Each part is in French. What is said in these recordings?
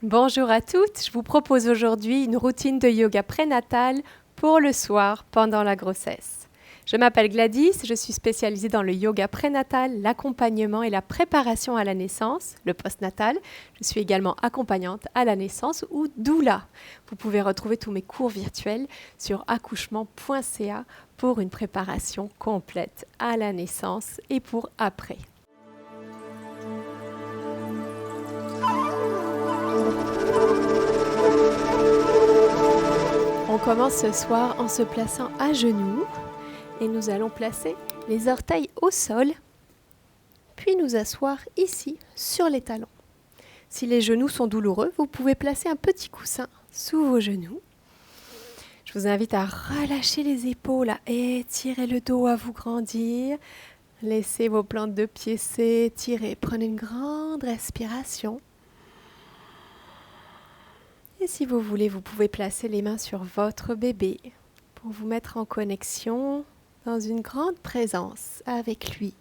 Bonjour à toutes, je vous propose aujourd'hui une routine de yoga prénatal pour le soir pendant la grossesse. Je m'appelle Gladys, je suis spécialisée dans le yoga prénatal, l'accompagnement et la préparation à la naissance, le postnatal. Je suis également accompagnante à la naissance ou doula. Vous pouvez retrouver tous mes cours virtuels sur accouchement.ca pour une préparation complète à la naissance et pour après. On commence ce soir en se plaçant à genoux et nous allons placer les orteils au sol, puis nous asseoir ici sur les talons. Si les genoux sont douloureux, vous pouvez placer un petit coussin sous vos genoux. Je vous invite à relâcher les épaules, à étirer le dos, à vous grandir. Laissez vos plantes de pieds s'étirer. Prenez une grande respiration. Et si vous voulez, vous pouvez placer les mains sur votre bébé pour vous mettre en connexion dans une grande présence avec lui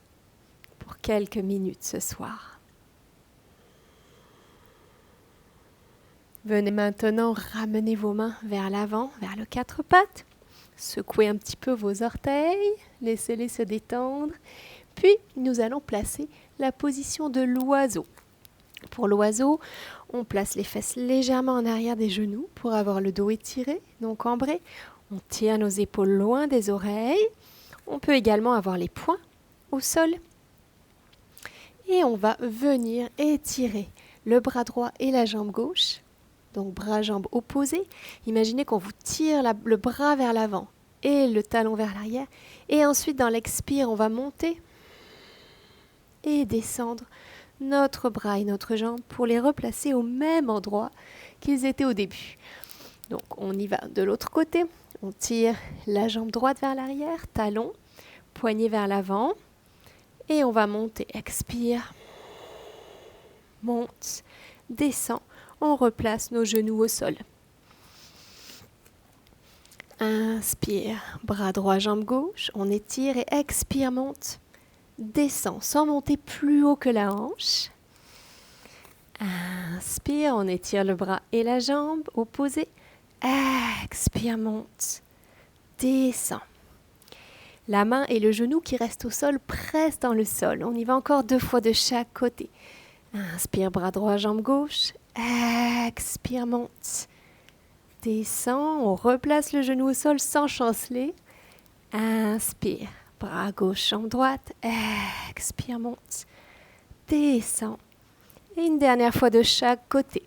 pour quelques minutes ce soir. Venez maintenant ramener vos mains vers l'avant, vers le quatre pattes. Secouez un petit peu vos orteils, laissez-les se détendre. Puis, nous allons placer la position de l'oiseau. Pour l'oiseau, on place les fesses légèrement en arrière des genoux pour avoir le dos étiré, donc cambré. On tire nos épaules loin des oreilles. On peut également avoir les poings au sol. Et on va venir étirer le bras droit et la jambe gauche. Donc bras-jambes opposés. Imaginez qu'on vous tire le bras vers l'avant et le talon vers l'arrière. Et ensuite, dans l'expire, on va monter et descendre notre bras et notre jambe pour les replacer au même endroit qu'ils étaient au début. Donc on y va de l'autre côté. On tire la jambe droite vers l'arrière, talon, poignet vers l'avant. Et on va monter. Expire. Monte. Descend. On replace nos genoux au sol. Inspire. Bras droit, jambe gauche. On étire et expire, monte. Descend sans monter plus haut que la hanche. Inspire, on étire le bras et la jambe opposés. Expire, monte. Descend. La main et le genou qui restent au sol pressent dans le sol. On y va encore 2 fois de chaque côté. Inspire, bras droit, jambe gauche. Expire, monte. Descend, on replace le genou au sol sans chanceler. Inspire. Bras gauche, jambe droite, expire, monte, descend. Et une dernière fois de chaque côté.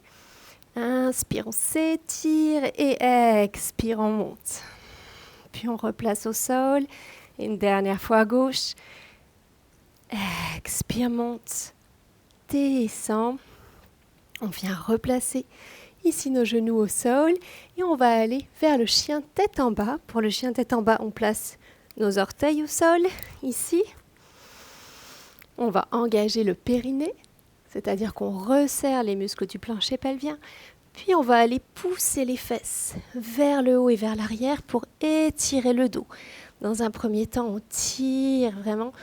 Inspire, on s'étire et expire, on monte. Puis on replace au sol. Et une dernière fois à gauche. Expire, monte, descend. On vient replacer ici nos genoux au sol. Et on va aller vers le chien tête en bas. Pour le chien tête en bas, on place nos orteils au sol, ici. On va engager le périnée, c'est-à-dire qu'on resserre les muscles du plancher pelvien. Puis on va aller pousser les fesses vers le haut et vers l'arrière pour étirer le dos. Dans un premier temps, on tire vraiment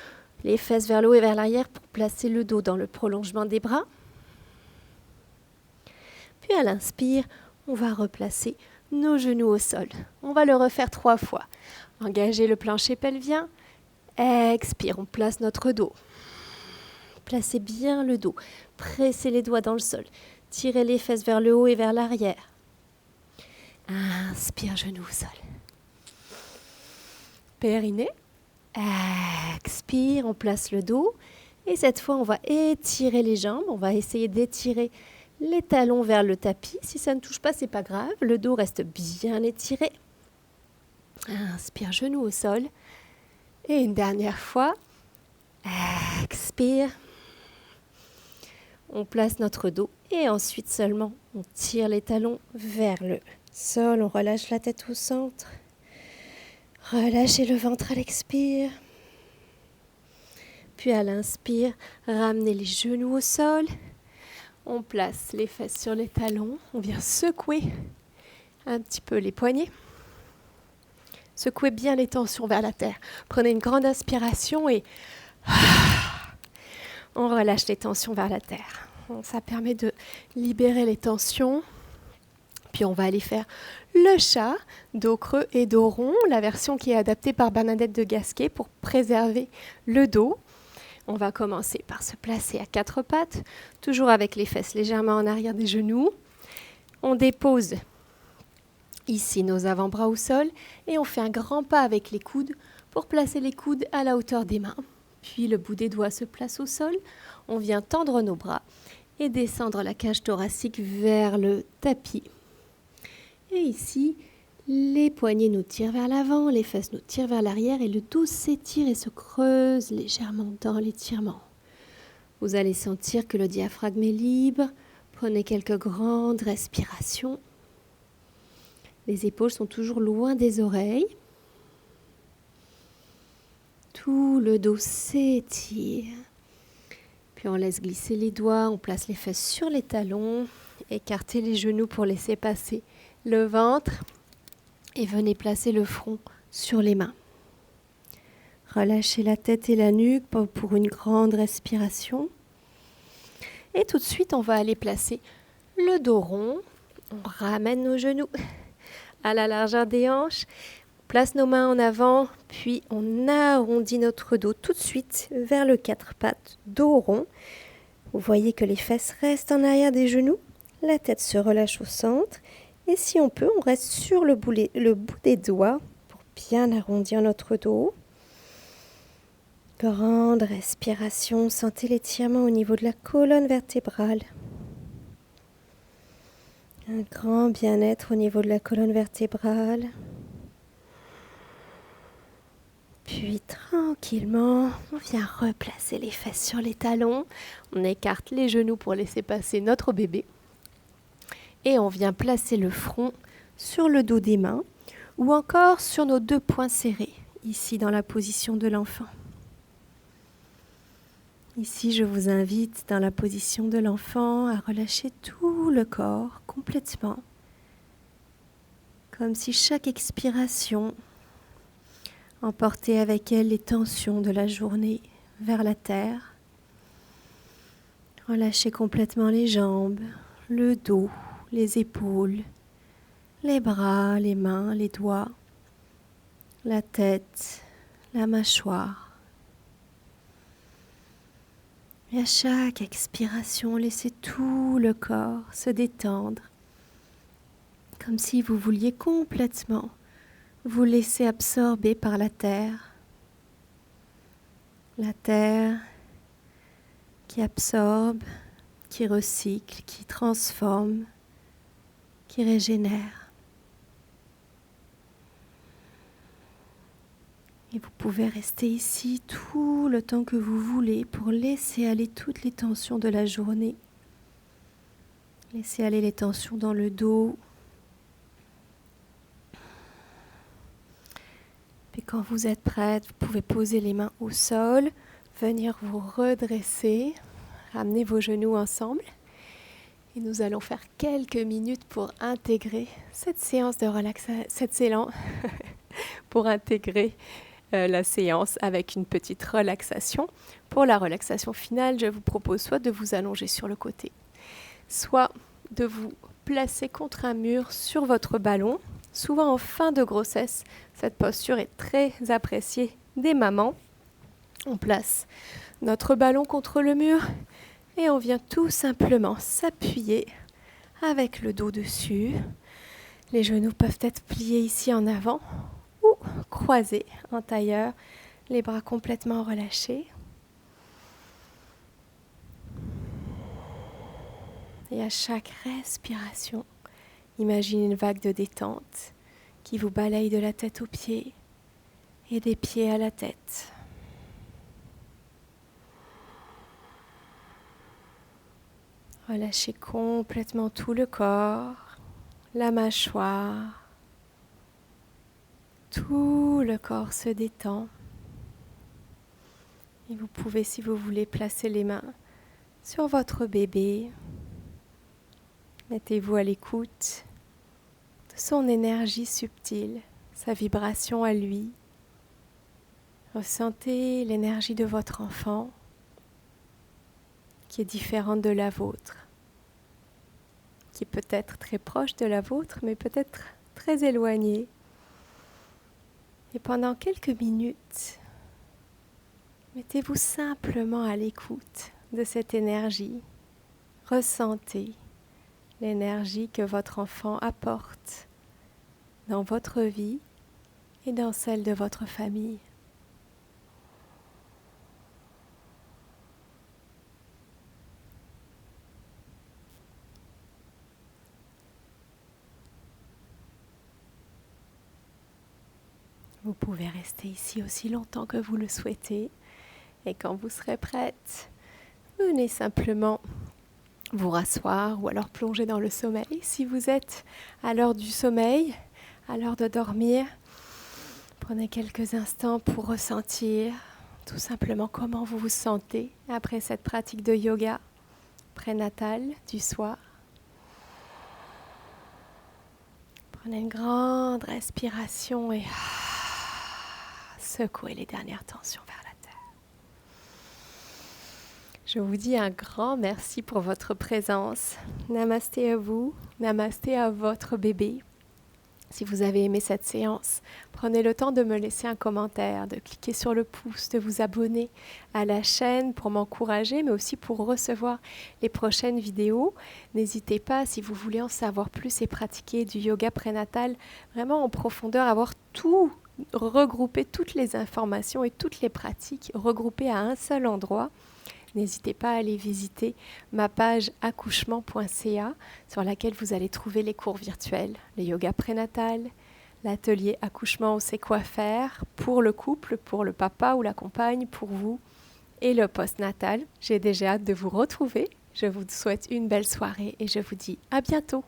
les fesses vers le haut et vers l'arrière pour placer le dos dans le prolongement des bras. Puis à l'inspire, on va replacer nos genoux au sol. On va le refaire 3 fois. Engagez le plancher pelvien. Expire, on place notre dos. Placez bien le dos. Pressez les doigts dans le sol. Tirez les fesses vers le haut et vers l'arrière. Inspire, genoux au sol. Périnée. Expire, on place le dos. Et cette fois, on va étirer les jambes. On va essayer d'étirer les talons vers le tapis. Si ça ne touche pas, c'est pas grave. Le dos reste bien étiré. Inspire, genoux au sol. Et une dernière fois. Expire. On place notre dos. Et ensuite seulement, on tire les talons vers le sol. On relâche la tête au centre. Relâchez le ventre à l'expire. Puis à l'inspire, ramenez les genoux au sol. On place les fesses sur les talons. On vient secouer un petit peu les poignets. Secouez bien les tensions vers la terre. Prenez une grande inspiration et on relâche les tensions vers la terre. Ça permet de libérer les tensions. Puis on va aller faire le chat, dos creux et dos rond, la version qui est adaptée par Bernadette de Gasquet pour préserver le dos. On va commencer par se placer à quatre pattes, toujours avec les fesses légèrement en arrière des genoux. On dépose ici nos avant-bras au sol et on fait un grand pas avec les coudes pour placer les coudes à la hauteur des mains. Puis le bout des doigts se place au sol. On vient tendre nos bras et descendre la cage thoracique vers le tapis. Et ici, les poignets nous tirent vers l'avant, les fesses nous tirent vers l'arrière et le dos s'étire et se creuse légèrement dans l'étirement. Vous allez sentir que le diaphragme est libre. Prenez quelques grandes respirations. Les épaules sont toujours loin des oreilles. Tout le dos s'étire. Puis on laisse glisser les doigts, on place les fesses sur les talons. Écartez les genoux pour laisser passer le ventre. Et venez placer le front sur les mains. Relâchez la tête et la nuque pour une grande respiration. Et tout de suite, on va aller placer le dos rond. On ramène nos genoux à la largeur des hanches. On place nos mains en avant, puis on arrondit notre dos tout de suite vers le quatre pattes, dos rond. Vous voyez que les fesses restent en arrière des genoux. La tête se relâche au centre. Et si on peut, on reste sur le bout des doigts pour bien arrondir notre dos. Grande respiration, sentez l'étirement au niveau de la colonne vertébrale. Un grand bien-être au niveau de la colonne vertébrale. Puis tranquillement, on vient replacer les fesses sur les talons. On écarte les genoux pour laisser passer notre bébé. Et on vient placer le front sur le dos des mains ou encore sur nos deux poings serrés, ici dans la position de l'enfant. Ici, je vous invite dans la position de l'enfant à relâcher tout le corps complètement, comme si chaque expiration emportait avec elle les tensions de la journée vers la terre. Relâchez complètement les jambes, le dos, les épaules, les bras, les mains, les doigts, la tête, la mâchoire. Et à chaque expiration, laissez tout le corps se détendre, comme si vous vouliez complètement vous laisser absorber par la terre. La terre qui absorbe, qui recycle, qui transforme, qui régénère. Et vous pouvez rester ici tout le temps que vous voulez pour laisser aller toutes les tensions de la journée. Laissez aller les tensions dans le dos. Puis quand vous êtes prête, vous pouvez poser les mains au sol, venir vous redresser, ramener vos genoux ensemble. Et nous allons faire quelques minutes pour intégrer cette séance de relaxation, pour intégrer la séance avec une petite relaxation. Pour la relaxation finale, je vous propose soit de vous allonger sur le côté, soit de vous placer contre un mur sur votre ballon. Souvent en fin de grossesse, cette posture est très appréciée des mamans. On place notre ballon contre le mur et on vient tout simplement s'appuyer avec le dos dessus. Les genoux peuvent être pliés ici en avant ou croisés en tailleur, les bras complètement relâchés. Et à chaque respiration, imaginez une vague de détente qui vous balaye de la tête aux pieds et des pieds à la tête. Relâchez complètement tout le corps, la mâchoire. Tout le corps se détend. Et vous pouvez, si vous voulez, placer les mains sur votre bébé. Mettez-vous à l'écoute de son énergie subtile, sa vibration à lui. Ressentez l'énergie de votre enfant qui est différente de la vôtre, qui est peut-être très proche de la vôtre, mais peut-être très éloignée. Et pendant quelques minutes, mettez-vous simplement à l'écoute de cette énergie. Ressentez l'énergie que votre enfant apporte dans votre vie et dans celle de votre famille. Vous pouvez rester ici aussi longtemps que vous le souhaitez. Et quand vous serez prête, venez simplement vous rasseoir ou alors plonger dans le sommeil. Si vous êtes à l'heure du sommeil, à l'heure de dormir, prenez quelques instants pour ressentir tout simplement comment vous vous sentez après cette pratique de yoga prénatal du soir. Prenez une grande respiration et secouez les dernières tensions vers la terre. Je vous dis un grand merci pour votre présence. Namasté à vous, namasté à votre bébé. Si vous avez aimé cette séance, prenez le temps de me laisser un commentaire, de cliquer sur le pouce, de vous abonner à la chaîne pour m'encourager, mais aussi pour recevoir les prochaines vidéos. N'hésitez pas, si vous voulez en savoir plus et pratiquer du yoga prénatal vraiment en profondeur, avoir tout regroupé, toutes les informations et toutes les pratiques regroupées à un seul endroit. N'hésitez pas à aller visiter ma page accouchement.ca sur laquelle vous allez trouver les cours virtuels, le yoga prénatal, l'atelier accouchement on sait quoi faire pour le couple, pour le papa ou la compagne, pour vous et le postnatal. J'ai déjà hâte de vous retrouver. Je vous souhaite une belle soirée et je vous dis à bientôt.